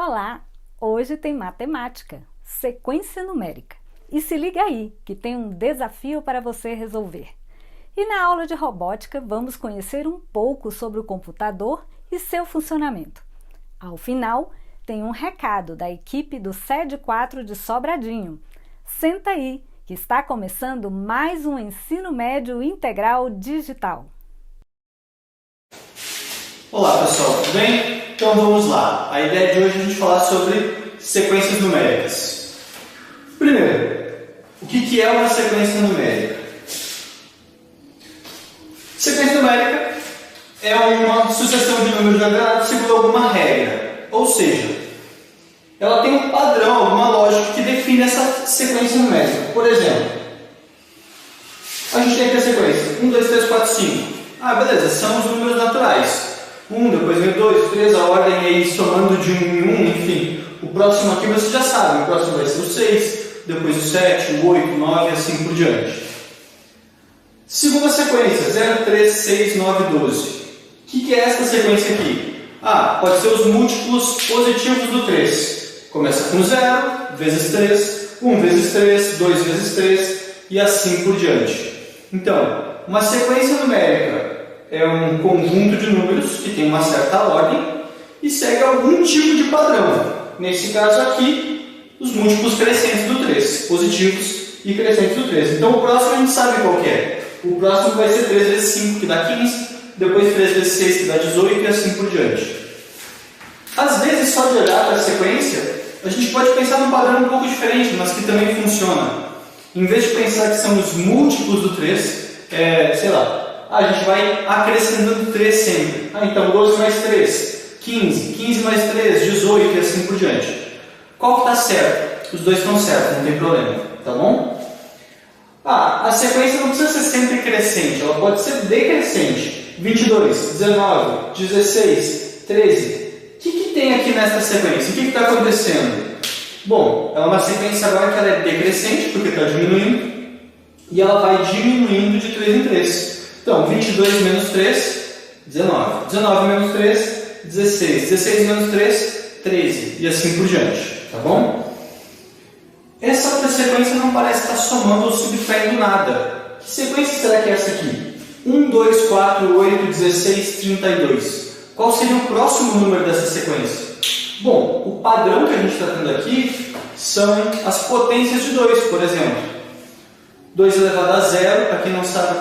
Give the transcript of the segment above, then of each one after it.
Olá! Hoje tem matemática, sequência numérica. E se liga aí, que tem um desafio para você resolver. E na aula de robótica vamos conhecer um pouco sobre o computador e seu funcionamento. Ao final, tem um recado da equipe do SED 4 de Sobradinho. Senta aí, que está começando mais um ensino médio integral digital. Olá pessoal, tudo bem? Então vamos lá. A ideia de hoje é a gente falar sobre sequências numéricas. Primeiro, o que é uma sequência numérica? Sequência numérica é uma sucessão de números ordenados segundo alguma regra. Ou seja, ela tem um padrão, alguma lógica que define essa sequência numérica. Por exemplo, a gente tem aqui a sequência 1, 2, 3, 4, 5. Ah, beleza, são os números naturais. 1, depois vem 2, 3, a ordem aí somando de 1 em 1, enfim. O próximo aqui você já sabe, o próximo vai ser o 6, depois o 7, o 8, o 9 e assim por diante. Segunda sequência, 0, 3, 6, 9, 12. O que é essa sequência aqui? Ah, pode ser os múltiplos positivos do 3. Começa com 0, vezes 3, 1 vezes 3, 2 vezes 3 e assim por diante. Então, uma sequência numérica é um conjunto de números que tem uma certa ordem e segue algum tipo de padrão. Nesse caso aqui, os múltiplos crescentes do 3, positivos e crescentes do 3. Então o próximo a gente sabe qual que é. O próximo vai ser 3 vezes 5, que dá 15, depois 3 vezes 6, que dá 18 e assim por diante. Às vezes, só de olhar para a sequência, a gente pode pensar num padrão um pouco diferente, mas que também funciona. Em vez de pensar que são os múltiplos do 3, sei lá, a gente vai acrescentando 3 sempre. Então 12 mais 3, 15, 15 mais 3, 18 e assim por diante. Qual que está certo? Os dois estão certos, não tem problema, tá bom? A sequência não precisa ser sempre crescente, ela pode ser decrescente. 22, 19, 16, 13. O que tem aqui nessa sequência? O que está acontecendo? Bom, ela é uma sequência agora que ela é decrescente, porque está diminuindo, e ela vai diminuindo de 3 em 3. Então, 22 menos 3, 19. 19 menos 3, 16. 16 menos 3, 13. E assim por diante, tá bom? Essa outra sequência não parece estar somando ou subtraindo nada. Que sequência será que é essa aqui? 1, 2, 4, 8, 16, 32. Qual seria o próximo número dessa sequência? Bom, o padrão que a gente está tendo aqui são as potências de 2, por exemplo. 2 elevado a 0, para quem não sabe,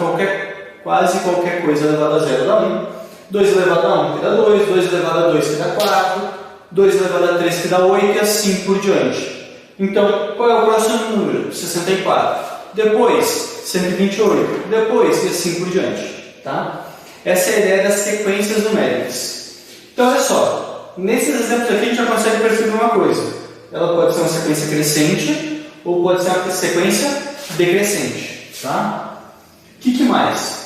quase qualquer coisa elevado a 0 dá 1. 2 elevado a 1 que dá 2, 2 elevado a 2 que dá 4, 2 elevado a 3 que dá 8 e assim por diante. Então, qual é o próximo número? 64. Depois, 128. Depois, e assim por diante. Tá? Essa é a ideia das sequências numéricas. Então, olha só. Nesses exemplos aqui, a gente já consegue perceber uma coisa. Ela pode ser uma sequência crescente ou pode ser uma sequência decrescente. Tá? O que mais?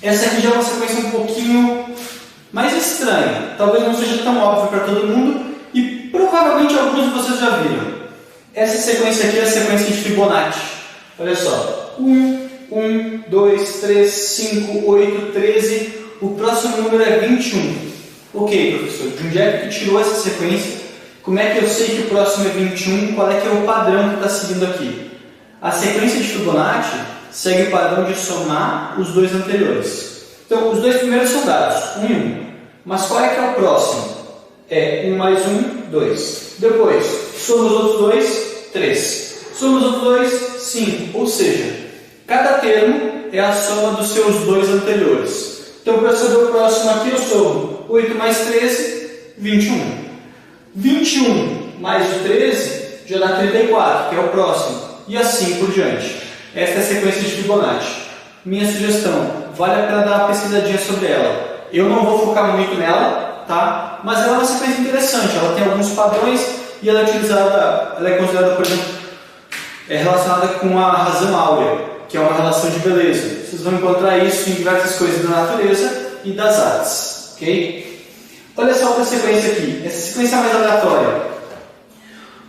Essa aqui já é uma sequência um pouquinho mais estranha. Talvez não seja tão óbvio para todo mundo e provavelmente alguns de vocês já viram. Essa sequência aqui é a sequência de Fibonacci. Olha só. 1, 1, 2, 3, 5, 8, 13. O próximo número é 21. Ok, professor, de onde é que tirou essa sequência? Como é que eu sei que o próximo é 21? Qual é que é o padrão que está seguindo aqui? A sequência de Fibonacci segue o padrão de somar os dois anteriores. Então, os dois primeiros são dados, 1 e 1. Mas qual é que é o próximo? É 1 mais 1, 2. Depois, soma os outros dois, 3. Soma os outros dois, 5. Ou seja, cada termo é a soma dos seus dois anteriores. Então, para saber o próximo aqui, eu somo 8 mais 13, 21. 21 mais o 13 já dá 34, que é o próximo. E assim por diante. Esta é a sequência de Fibonacci. Minha sugestão, vale a pena dar uma pesquisadinha sobre ela. Eu não vou focar muito nela, tá? Mas ela é uma sequência interessante. Ela tem alguns padrões e ela é considerada, por exemplo, relacionada com a razão áurea, que é uma relação de beleza. Vocês vão encontrar isso em diversas coisas da natureza e das artes, ok? Olha essa outra sequência aqui. Essa sequência é mais aleatória.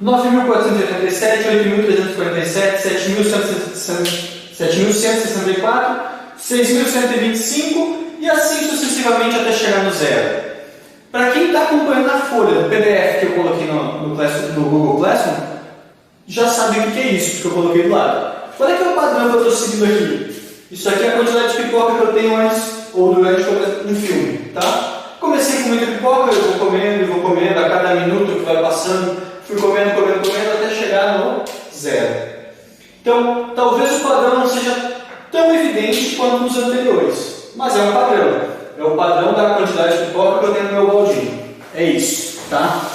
9.487, 8.347, 7.164, 6.125 e assim sucessivamente até chegar no zero. Para quem está acompanhando na folha do PDF que eu coloquei no Google Classroom, já sabe o que é isso, porque eu coloquei do lado. Qual é que é o padrão que eu estou seguindo aqui? Isso aqui é a quantidade de pipoca que eu tenho antes ou durante um filme, tá? Comecei com muita pipoca, eu vou comendo, a cada minuto que vai passando, fui comendo, até chegar no 0. Então, talvez o padrão não seja tão evidente quanto nos anteriores, mas é um padrão. É o padrão da quantidade de pipoca que eu tenho no meu baldinho. É isso, tá?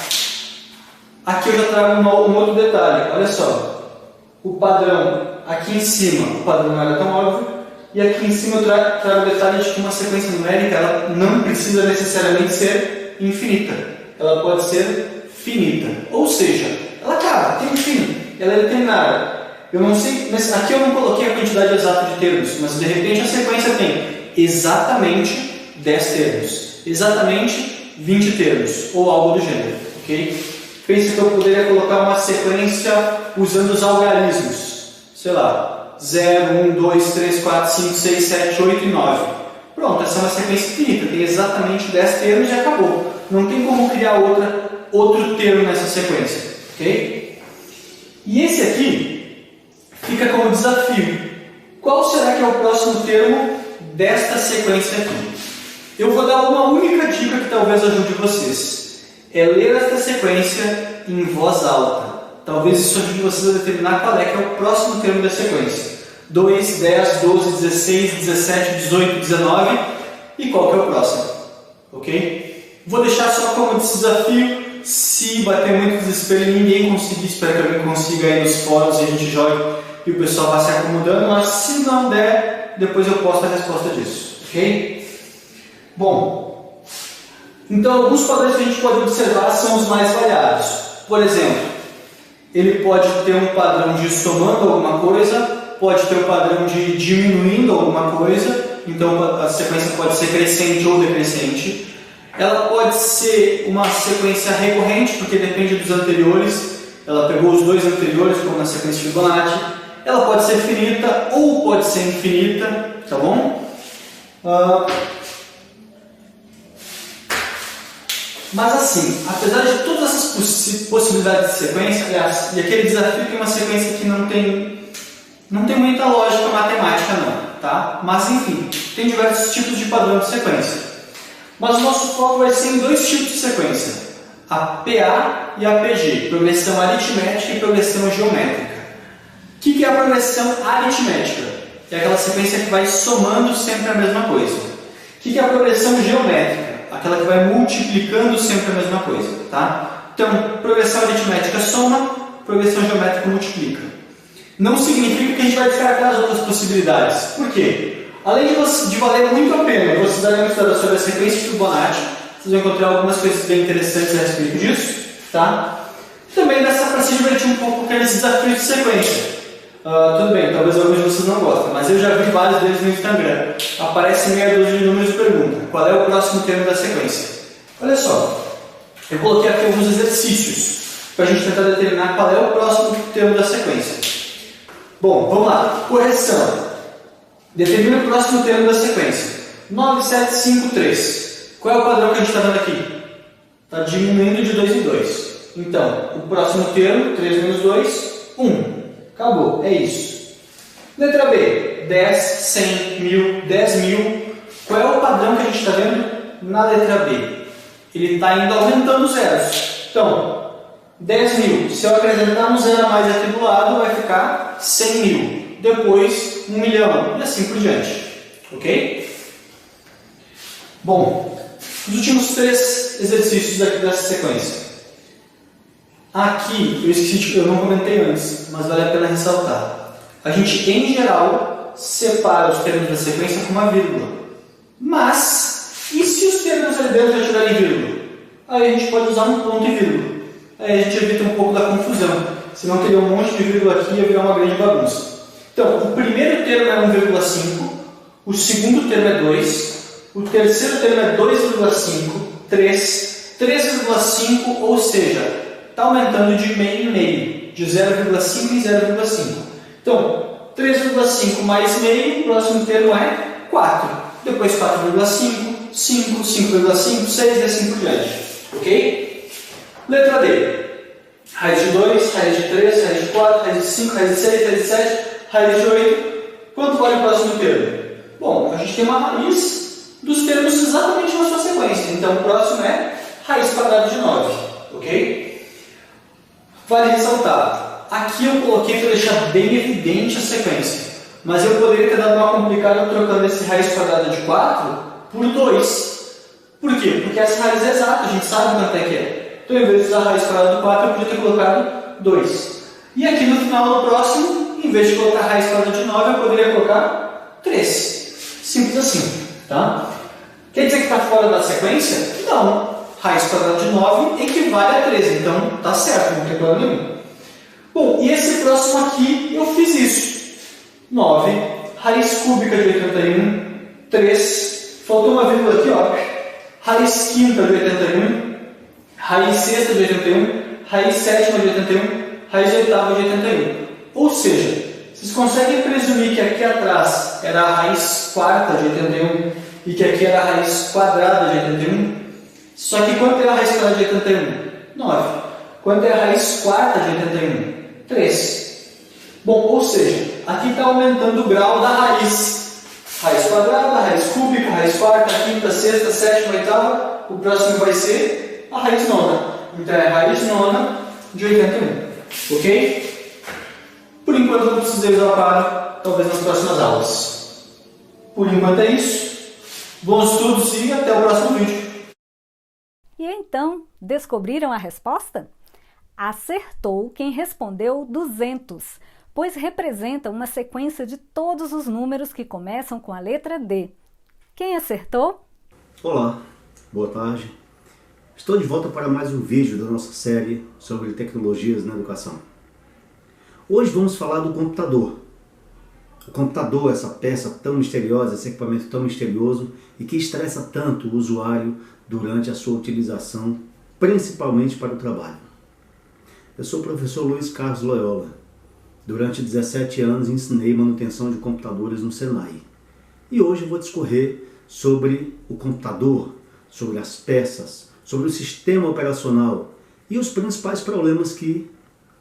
Aqui eu já trago um outro detalhe, olha só. O padrão, aqui em cima, o padrão não era tão óbvio, e aqui em cima eu trago o detalhe de que uma sequência numérica ela não precisa necessariamente ser infinita. Ela pode ser finita. Ou seja, ela acaba, tem um fim, ela é determinada. Eu não sei, mas aqui eu não coloquei a quantidade exata de termos, mas de repente a sequência tem exatamente 10 termos, exatamente 20 termos, ou algo do gênero, ok? Pense que eu poderia colocar uma sequência usando os algarismos, sei lá, 0, 1, 2, 3, 4, 5, 6, 7, 8 e 9. Pronto, essa é uma sequência finita, tem exatamente 10 termos e acabou. Não tem como criar outro termo nessa sequência, ok? E esse aqui fica como desafio. Qual será que é o próximo termo desta sequência aqui? Eu vou dar uma única dica que talvez ajude vocês. É ler esta sequência em voz alta. Talvez isso ajude vocês a determinar qual é que é o próximo termo da sequência. 2, 10, 12, 16, 17, 18, 19 e qual que é o próximo. Ok? Vou deixar só como desafio. Se bater muito desespero e ninguém conseguir, espero que alguém consiga aí nos fóruns e a gente jogue e o pessoal vai se acomodando, mas se não der, depois eu posto a resposta disso. Ok? Bom, então alguns padrões que a gente pode observar são os mais variados. Por exemplo, ele pode ter um padrão de somando alguma coisa, pode ter um padrão de diminuindo alguma coisa, então a sequência pode ser crescente ou decrescente. Ela pode ser uma sequência recorrente, porque depende dos anteriores, ela pegou os dois anteriores, como na sequência de Fibonacci. Ela pode ser finita ou pode ser infinita, tá bom? Mas assim, apesar de todas essas possibilidades de sequência, aliás, e aquele desafio que é uma sequência que não tem muita lógica matemática não, tá? Mas enfim, tem diversos tipos de padrão de sequência. Mas o nosso foco vai ser em dois tipos de sequência, a PA e a PG, progressão aritmética e progressão geométrica. O que é a progressão aritmética? É aquela sequência que vai somando sempre a mesma coisa. O que é a progressão geométrica? Aquela que vai multiplicando sempre a mesma coisa, tá? Então, progressão aritmética soma, progressão geométrica multiplica. Não significa que a gente vai descartar as outras possibilidades. Por quê? Além de valer muito a pena vocês darem uma estudada sobre a sequência de Fibonacci, vocês vão encontrar algumas coisas bem interessantes a respeito disso, tá? Também dá para se divertir um pouco com aqueles desafios de sequência. Tudo bem, talvez alguns de vocês não gostem, mas eu já vi vários deles no Instagram. Aparece meia dúzia de números e pergunta: qual é o próximo termo da sequência? Olha só, eu coloquei aqui alguns exercícios para a gente tentar determinar qual é o próximo termo da sequência. Bom, vamos lá. Correção. Determina o próximo termo da sequência. 9, 7, 5, 3. Qual é o padrão que a gente está dando aqui? Está diminuindo de 2 em 2. Então, o próximo termo, 3 menos 2, 1. Acabou, é isso. Letra B, 10, 100, 1000, 10 mil. Qual é o padrão que a gente está vendo na letra B? Ele está indo aumentando zeros. Então, 10 mil, se eu acrescentar um zero a mais aqui do lado, vai ficar 100 mil. Depois, 1 milhão, e assim por diante. Ok? Bom, os últimos 3 exercícios daqui dessa sequência. Aqui, eu não comentei antes, mas vale a pena ressaltar. A gente, em geral, separa os termos da sequência com uma vírgula. Mas, e se os termos ali dentro já tiverem vírgula? Aí a gente pode usar um ponto e vírgula. Aí a gente evita um pouco da confusão. Senão teria um monte de vírgula aqui e ia virar uma grande bagunça. Então, o primeiro termo é 1,5, o segundo termo é 2, o terceiro termo é 2,5, 3, 3,5, ou seja, está aumentando de meio em meio, de 0,5 em 0,5. Então, 3,5 mais meio, o próximo termo é 4. Depois 4,5, 5, 5,5, 6 e assim por diante. Ok? Letra D. Raiz de 2, raiz de 3, raiz de 4, raiz de 5, raiz de 6, raiz de 7, raiz de 8. Quanto vale o próximo termo? Bom, a gente tem uma raiz dos termos exatamente na sua sequência. Então, o próximo é raiz quadrada de 9. Ok? Vale ressaltar. Aqui eu coloquei para deixar bem evidente a sequência. Mas eu poderia ter dado uma complicada trocando esse raiz quadrada de 4 por 2. Por quê? Porque essa raiz é exata, a gente sabe quanto é que é. Então, em vez de usar a raiz quadrada de 4, eu podia ter colocado 2. E aqui no final, no próximo, em vez de colocar a raiz quadrada de 9, eu poderia colocar 3. Simples assim. Tá? Quer dizer que está fora da sequência? Não. Raiz quadrada de 9 equivale a 13. Então, está certo, não tem problema nenhum. Bom, e esse próximo aqui, eu fiz isso. 9, raiz cúbica de 81, 3, faltou uma vírgula aqui, ó. Raiz quinta de 81, raiz sexta de 81, raiz sétima de 81, raiz oitava de 81. Ou seja, vocês conseguem presumir que aqui atrás era a raiz quarta de 81 e que aqui era a raiz quadrada de 81? Só que quanto é a raiz quadrada de 81? 9. Quanto é a raiz quarta de 81? 3. Bom, ou seja, aqui está aumentando o grau da raiz. Raiz quadrada, raiz cúbica, raiz quarta, quinta, sexta, sétima, oitava. O próximo vai ser a raiz nona. Então é a raiz nona de 81. Ok? Por enquanto eu não precisei usar o par, talvez nas próximas aulas. Por enquanto é isso. Bons estudos e até o próximo vídeo. E então, descobriram a resposta? Acertou quem respondeu 200, pois representa uma sequência de todos os números que começam com a letra D. Quem acertou? Olá, boa tarde. Estou de volta para mais um vídeo da nossa série sobre tecnologias na educação. Hoje vamos falar do computador. O computador, essa peça tão misteriosa, esse equipamento tão misterioso e que estressa tanto o usuário durante a sua utilização, principalmente para o trabalho. Eu sou o professor Luiz Carlos Loyola. Durante 17 anos ensinei manutenção de computadores no Senai. E hoje eu vou discorrer sobre o computador, sobre as peças, sobre o sistema operacional e os principais problemas que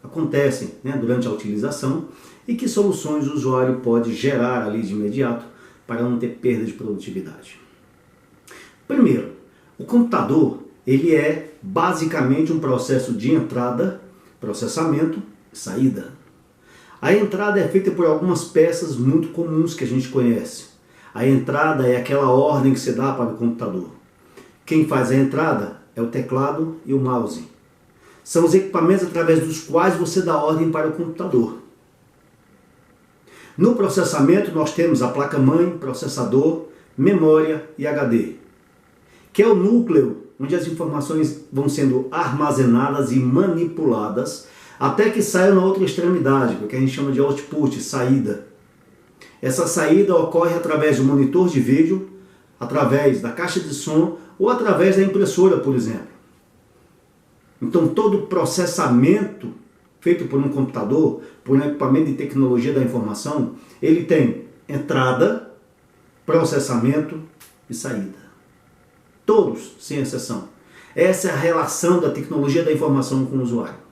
acontecem durante a utilização e que soluções o usuário pode gerar ali de imediato para não ter perda de produtividade. Primeiro, o computador ele é basicamente um processo de entrada, processamento e saída. A entrada é feita por algumas peças muito comuns que a gente conhece. A entrada é aquela ordem que você dá para o computador. Quem faz a entrada é o teclado e o mouse. São os equipamentos através dos quais você dá ordem para o computador. No processamento nós temos a placa-mãe, processador, memória e HD, que é o núcleo onde as informações vão sendo armazenadas e manipuladas até que saiam na outra extremidade, o que a gente chama de output, saída. Essa saída ocorre através do monitor de vídeo, através da caixa de som ou através da impressora, por exemplo. Então todo o processamento feito por um computador, por um equipamento de tecnologia da informação, ele tem entrada, processamento e saída. Todos, sem exceção. Essa é a relação da tecnologia da informação com o usuário.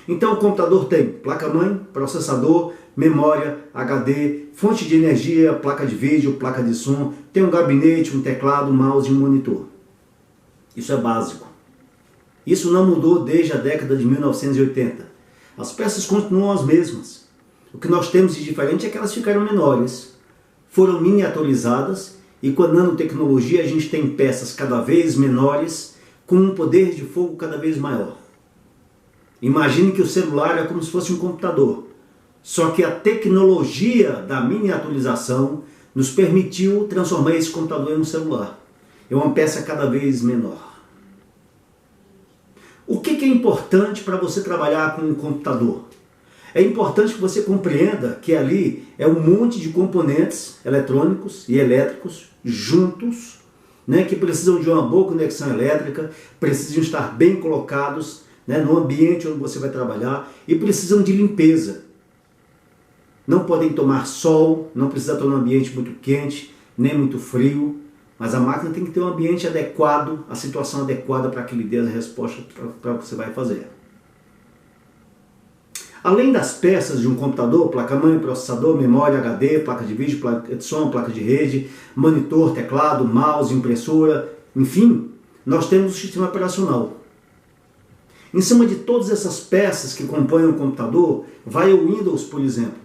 Então o computador tem placa-mãe, processador, memória, HD, fonte de energia, placa de vídeo, placa de som, tem um gabinete, um teclado, um mouse e um monitor. Isso é básico. Isso não mudou desde a década de 1980. As peças continuam as mesmas. O que nós temos de diferente é que elas ficaram menores, foram miniaturizadas e com a nanotecnologia a gente tem peças cada vez menores com um poder de fogo cada vez maior. Imagine que o celular é como se fosse um computador, só que a tecnologia da miniaturização nos permitiu transformar esse computador em um celular. É uma peça cada vez menor. O que é importante para você trabalhar com um computador? É importante que você compreenda que ali é um monte de componentes eletrônicos e elétricos juntos, que precisam de uma boa conexão elétrica, precisam estar bem colocados no ambiente onde você vai trabalhar e precisam de limpeza. Não podem tomar sol, não precisa estar num ambiente muito quente, nem muito frio. Mas a máquina tem que ter um ambiente adequado, a situação adequada para que lhe dê a resposta para o que você vai fazer. Além das peças de um computador, placa-mãe, processador, memória, HD, placa de vídeo, placa de som, placa de rede, monitor, teclado, mouse, impressora, enfim, nós temos o sistema operacional. Em cima de todas essas peças que compõem o computador, vai o Windows, por exemplo,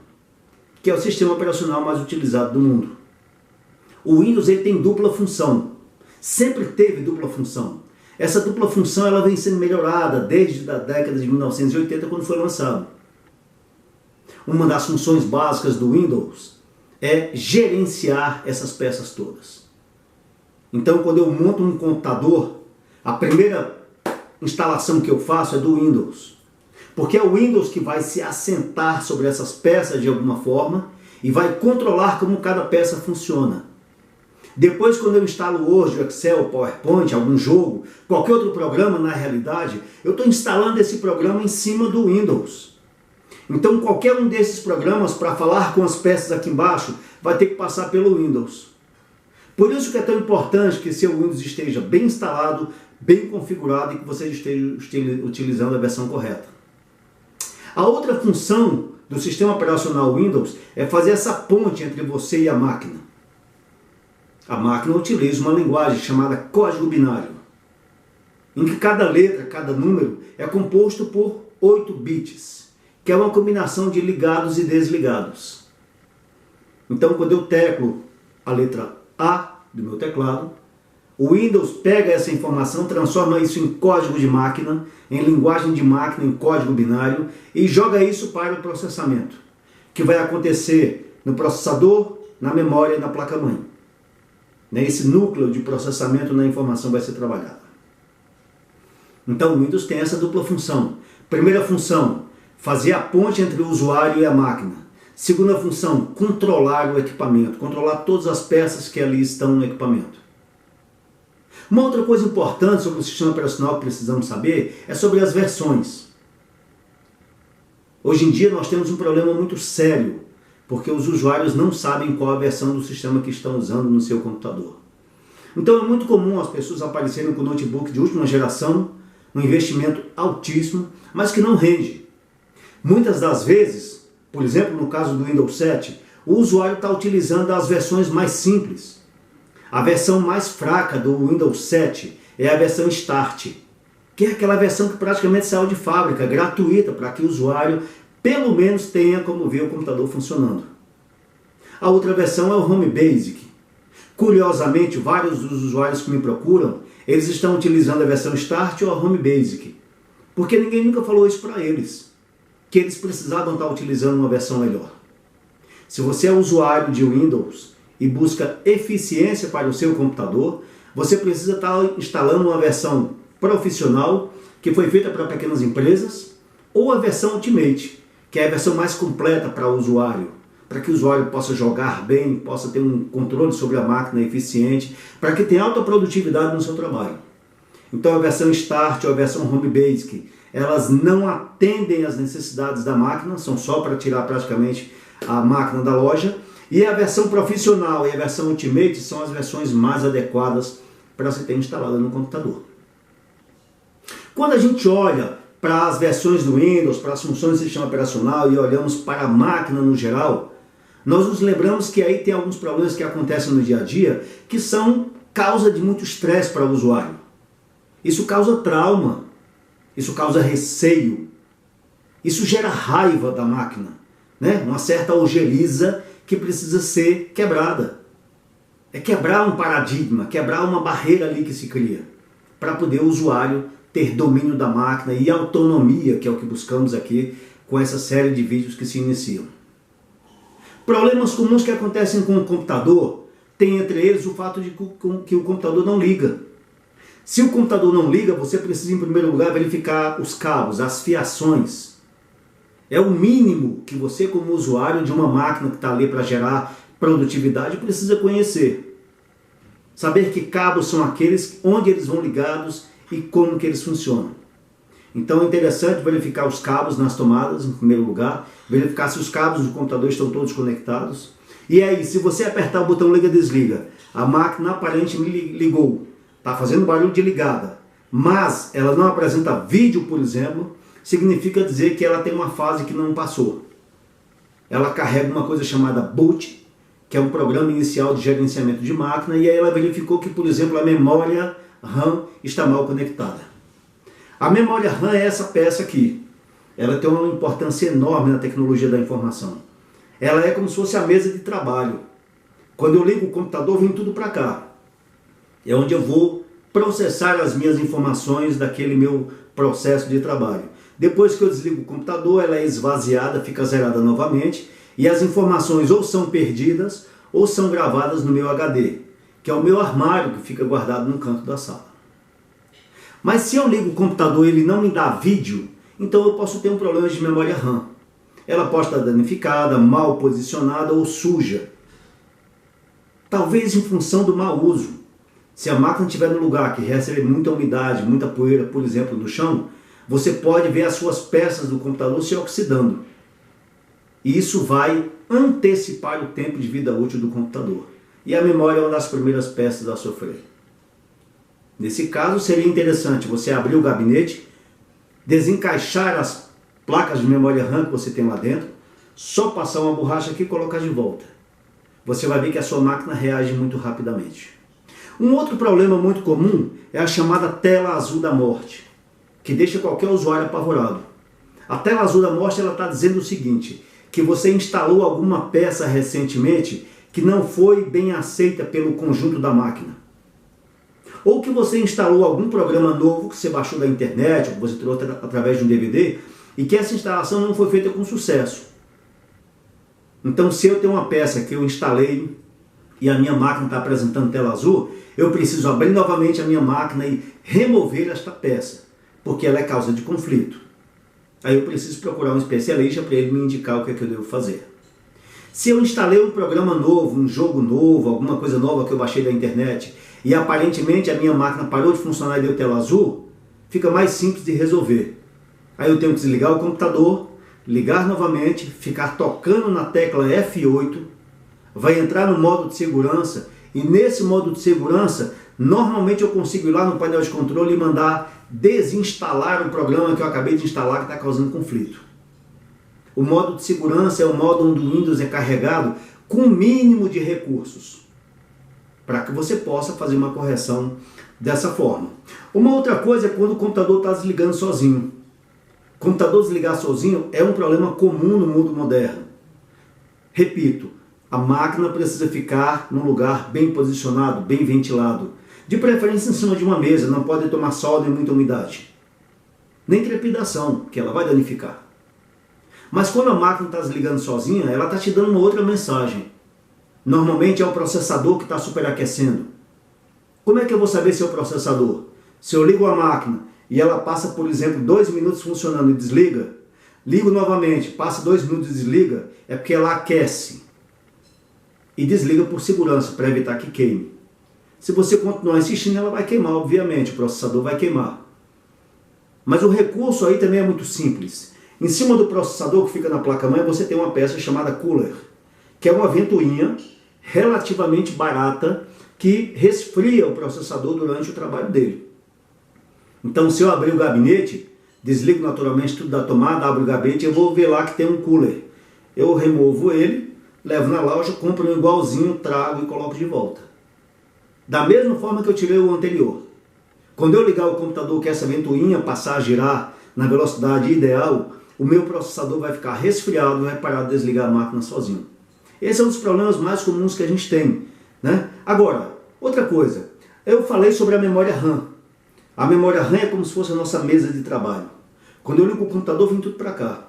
que é o sistema operacional mais utilizado do mundo. O Windows ele tem dupla função, sempre teve dupla função. Essa dupla função ela vem sendo melhorada desde a década de 1980, quando foi lançado. Uma das funções básicas do Windows é gerenciar essas peças todas. Então, quando eu monto um computador, a primeira instalação que eu faço é do Windows. Porque é o Windows que vai se assentar sobre essas peças de alguma forma e vai controlar como cada peça funciona. Depois, quando eu instalo o Word, o Excel, o PowerPoint, algum jogo, qualquer outro programa, na realidade, eu estou instalando esse programa em cima do Windows. Então, qualquer um desses programas, para falar com as peças aqui embaixo, vai ter que passar pelo Windows. Por isso que é tão importante que seu Windows esteja bem instalado, bem configurado e que você esteja utilizando a versão correta. A outra função do sistema operacional Windows é fazer essa ponte entre você e a máquina. A máquina utiliza uma linguagem chamada código binário, em que cada letra, cada número é composto por 8 bits, que é uma combinação de ligados e desligados. Então, quando eu teclo a letra A do meu teclado, o Windows pega essa informação, transforma isso em código de máquina, em linguagem de máquina, em código binário, e joga isso para o processamento, que vai acontecer no processador, na memória e na placa-mãe. Esse núcleo de processamento na informação vai ser trabalhado. Então o Windows tem essa dupla função. Primeira função, fazer a ponte entre o usuário e a máquina. Segunda função, controlar o equipamento, controlar todas as peças que ali estão no equipamento. Uma outra coisa importante sobre o sistema operacional que precisamos saber é sobre as versões. Hoje em dia nós temos um problema muito sério, porque os usuários não sabem qual a versão do sistema que estão usando no seu computador. Então é muito comum as pessoas aparecerem com notebook de última geração, um investimento altíssimo, mas que não rende. Muitas das vezes, por exemplo no caso do Windows 7, o usuário está utilizando as versões mais simples. A versão mais fraca do Windows 7 é a versão Start, que é aquela versão que praticamente saiu de fábrica, gratuita, para que o usuário pelo menos tenha como ver o computador funcionando. A outra versão é o Home Basic. Curiosamente, vários dos usuários que me procuram, eles estão utilizando a versão Start ou a Home Basic, porque ninguém nunca falou isso para eles, que eles precisavam estar utilizando uma versão melhor. Se você é usuário de Windows e busca eficiência para o seu computador, você precisa estar instalando uma versão profissional que foi feita para pequenas empresas, ou a versão Ultimate, que é a versão mais completa para o usuário, para que o usuário possa jogar bem, possa ter um controle sobre a máquina eficiente, para que tenha alta produtividade no seu trabalho. Então a versão Start ou a versão Home Basic, elas não atendem às necessidades da máquina, são só para tirar praticamente a máquina da loja, e a versão profissional e a versão Ultimate são as versões mais adequadas para se ter instalada no computador. Quando a gente olha para as versões do Windows, para as funções do sistema operacional e olhamos para a máquina no geral, nós nos lembramos que aí tem alguns problemas que acontecem no dia a dia que são causa de muito estresse para o usuário. Isso causa trauma, isso causa receio, isso gera raiva da máquina, né? Uma certa ojeriza que precisa ser quebrada. É quebrar um paradigma, quebrar uma barreira ali que se cria, para poder o usuário ter domínio da máquina e autonomia, que é o que buscamos aqui com essa série de vídeos que se iniciam. Problemas comuns que acontecem com o computador, tem entre eles o fato de que o computador não liga. Se o computador não liga, você precisa em primeiro lugar verificar os cabos, as fiações. É o mínimo que você como usuário de uma máquina que está ali para gerar produtividade precisa conhecer. Saber que cabos são aqueles, onde eles vão ligados e como que eles funcionam. Então é interessante verificar os cabos nas tomadas, em primeiro lugar, verificar se os cabos do computador estão todos conectados. E aí, se você apertar o botão liga-desliga, A máquina aparentemente ligou, está fazendo barulho de ligada, mas ela não apresenta vídeo, por exemplo, significa dizer que ela tem uma fase que não passou. Ela carrega uma coisa chamada boot, que é um programa inicial de gerenciamento de máquina, e aí ela verificou que, por exemplo, a memória RAM está mal conectada. A memória RAM é essa peça aqui. Ela tem uma importância enorme na tecnologia da informação. Ela é como se fosse a mesa de trabalho. Quando eu ligo o computador, vem tudo para cá. É onde eu vou processar as minhas informações daquele meu processo de trabalho. Depois que eu desligo o computador, ela é esvaziada, fica zerada novamente, e as informações ou são perdidas ou são gravadas no meu HD, que é o meu armário que fica guardado no canto da sala. Mas se eu ligo o computador e ele não me dá vídeo, então eu posso ter um problema de memória RAM. Ela pode estar danificada, mal posicionada ou suja. Talvez em função do mau uso. Se a máquina estiver no lugar que recebe muita umidade, muita poeira, por exemplo, no chão, você pode ver as suas peças do computador se oxidando. E isso vai antecipar o tempo de vida útil do computador. E a memória é uma das primeiras peças a sofrer. Nesse caso, seria interessante você abrir o gabinete, desencaixar as placas de memória RAM que você tem lá dentro, só passar uma borracha aqui e colocar de volta. Você vai ver que a sua máquina reage muito rapidamente. Um outro problema muito comum é a chamada tela azul da morte, que deixa qualquer usuário apavorado. A tela azul da morte está dizendo o seguinte, que você instalou alguma peça recentemente que não foi bem aceita pelo conjunto da máquina. Ou que você instalou algum programa novo que você baixou da internet, ou que você trouxe através de um DVD, e que essa instalação não foi feita com sucesso. Então, se eu tenho uma peça que eu instalei e a minha máquina está apresentando tela azul, eu preciso abrir novamente a minha máquina e remover esta peça, porque ela é causa de conflito. Aí eu preciso procurar um especialista para ele me indicar o que é que eu devo fazer. Se eu instalei um programa novo, um jogo novo, alguma coisa nova que eu baixei da internet, e aparentemente a minha máquina parou de funcionar e deu tela azul, fica mais simples de resolver. Aí eu tenho que desligar o computador, ligar novamente, ficar tocando na tecla F8, vai entrar no modo de segurança, e nesse modo de segurança, normalmente eu consigo ir lá no painel de controle e mandar desinstalar o programa que eu acabei de instalar que está causando conflito. O modo de segurança é o modo onde o Windows é carregado com o mínimo de recursos, para que você possa fazer uma correção dessa forma. Uma outra coisa é quando o computador está desligando sozinho. O computador desligar sozinho é um problema comum no mundo moderno. Repito, a máquina precisa ficar num lugar bem posicionado, bem ventilado. De preferência em cima de uma mesa, não pode tomar sol nem muita umidade. Nem trepidação, que ela vai danificar. Mas quando a máquina está desligando sozinha, ela está te dando uma outra mensagem. Normalmente é o processador que está superaquecendo. Como é que eu vou saber se é o processador? Se eu ligo a máquina e ela passa, por exemplo, 2 minutos funcionando e desliga, ligo novamente, passa 2 minutos e desliga, é porque ela aquece. E desliga por segurança, para evitar que queime. Se você continuar insistindo, ela vai queimar, obviamente, o processador vai queimar. Mas o recurso aí também é muito simples. Em cima do processador que fica na placa-mãe, você tem uma peça chamada cooler, que é uma ventoinha relativamente barata que resfria o processador durante o trabalho dele. Então, se eu abrir o gabinete, desligo naturalmente tudo da tomada, abro o gabinete, eu vou ver lá que tem um cooler. Eu removo ele, levo na loja, compro um igualzinho, trago e coloco de volta. Da mesma forma que eu tirei o anterior. Quando eu ligar o computador que essa ventoinha passar a girar na velocidade ideal, o meu processador vai ficar resfriado e vai parar de desligar a máquina sozinho. Esse é um dos problemas mais comuns que a gente tem, né? Agora, outra coisa, eu falei sobre a memória RAM. A memória RAM é como se fosse a nossa mesa de trabalho. Quando eu ligo o computador, vem tudo para cá.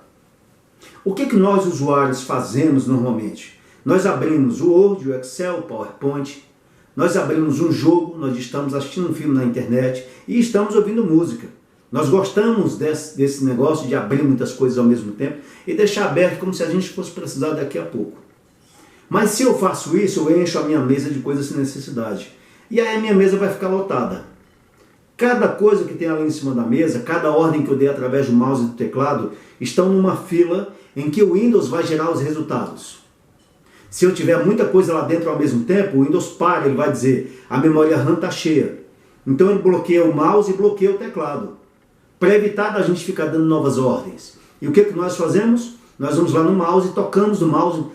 O que nós usuários fazemos normalmente? Nós abrimos o Word, o Excel, o PowerPoint, nós abrimos um jogo, nós estamos assistindo um filme na internet e estamos ouvindo música. Nós gostamos desse negócio de abrir muitas coisas ao mesmo tempo e deixar aberto como se a gente fosse precisar daqui a pouco. Mas se eu faço isso, eu encho a minha mesa de coisas sem necessidade. E aí a minha mesa vai ficar lotada. Cada coisa que tem ali em cima da mesa, cada ordem que eu dei através do mouse e do teclado, estão numa fila em que o Windows vai gerar os resultados. Se eu tiver muita coisa lá dentro ao mesmo tempo, o Windows para, ele vai dizer, a memória RAM está cheia. Então ele bloqueia o mouse e bloqueia o teclado, para evitar da gente ficar dando novas ordens. E o que nós fazemos? Nós vamos lá no mouse e tocamos no mouse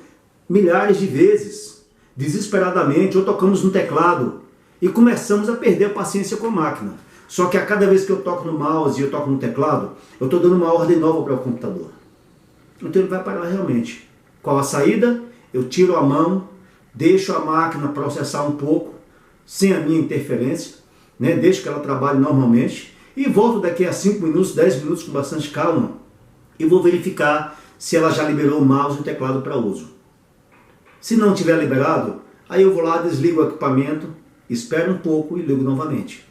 milhares de vezes, desesperadamente, ou tocamos no teclado, e começamos a perder a paciência com a máquina. Só que a cada vez que eu toco no mouse e eu toco no teclado, eu estou dando uma ordem nova para o computador. Então ele vai parar realmente. Qual a saída? Eu tiro a mão, deixo a máquina processar um pouco, sem a minha interferência, né? Deixo que ela trabalhe normalmente, e volto daqui a 5 minutos, 10 minutos com bastante calma, e vou verificar se ela já liberou o mouse e o teclado para uso. Se não tiver liberado, aí eu vou lá, desligo o equipamento, espero um pouco e ligo novamente.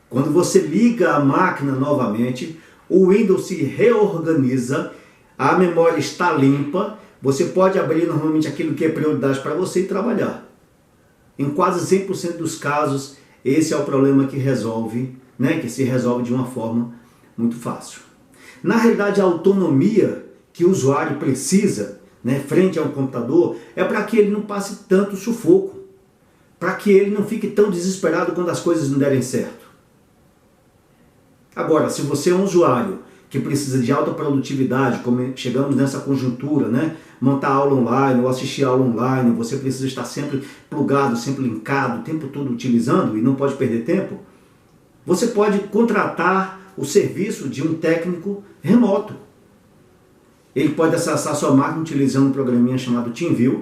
Quando você liga a máquina novamente, o Windows se reorganiza, a memória está limpa, você pode abrir normalmente aquilo que é prioridade para você e trabalhar. Em quase 100% dos casos, esse é o problema que resolve, né, que se resolve de uma forma muito fácil. Na realidade, a autonomia que o usuário precisa, né, frente a um computador, é para que ele não passe tanto sufoco, para que ele não fique tão desesperado quando as coisas não derem certo. Agora, se você é um usuário que precisa de alta produtividade, como chegamos nessa conjuntura, né? Montar aula online ou assistir aula online, você precisa estar sempre plugado, sempre linkado, o tempo todo utilizando e não pode perder tempo, você pode contratar o serviço de um técnico remoto. Ele pode acessar sua máquina utilizando um programinha chamado TeamViewer,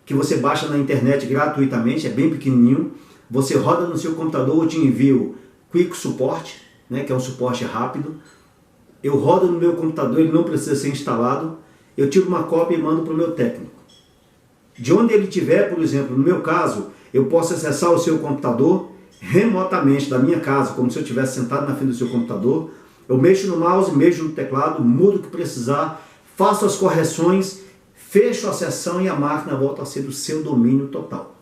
que você baixa na internet gratuitamente, é bem pequenininho. Você roda no seu computador o TeamViewer Quick Support, né, que é um suporte rápido. Eu rodo no meu computador, ele não precisa ser instalado. Eu tiro uma cópia e mando para o meu técnico. De onde ele estiver, por exemplo, no meu caso, eu posso acessar o seu computador remotamente da minha casa, como se eu estivesse sentado na frente do seu computador. Eu mexo no mouse, mexo no teclado, mudo o que precisar, faço as correções, fecho a sessão e a máquina volta a ser do seu domínio total.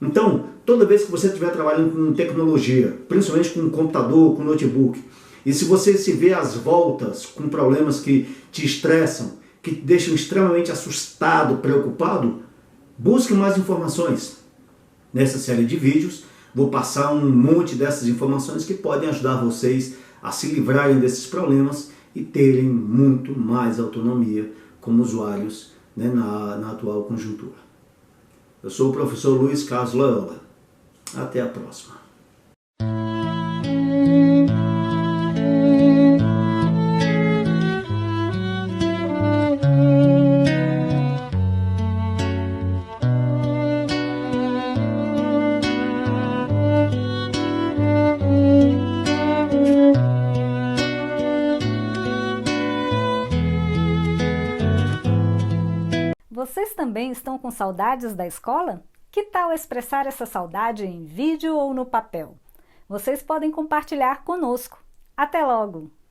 Então, toda vez que você estiver trabalhando com tecnologia, principalmente com computador, com notebook, e se você se vê às voltas com problemas que te estressam, que te deixam extremamente assustado, preocupado, busque mais informações. Nessa série de vídeos, vou passar um monte dessas informações que podem ajudar vocês a se livrarem desses problemas e terem muito mais autonomia como usuários, né, na atual conjuntura. Eu sou o professor Luiz Carlos Loyola. Até a próxima. Vocês também estão com saudades da escola? Que tal expressar essa saudade em vídeo ou no papel? Vocês podem compartilhar conosco. Até logo!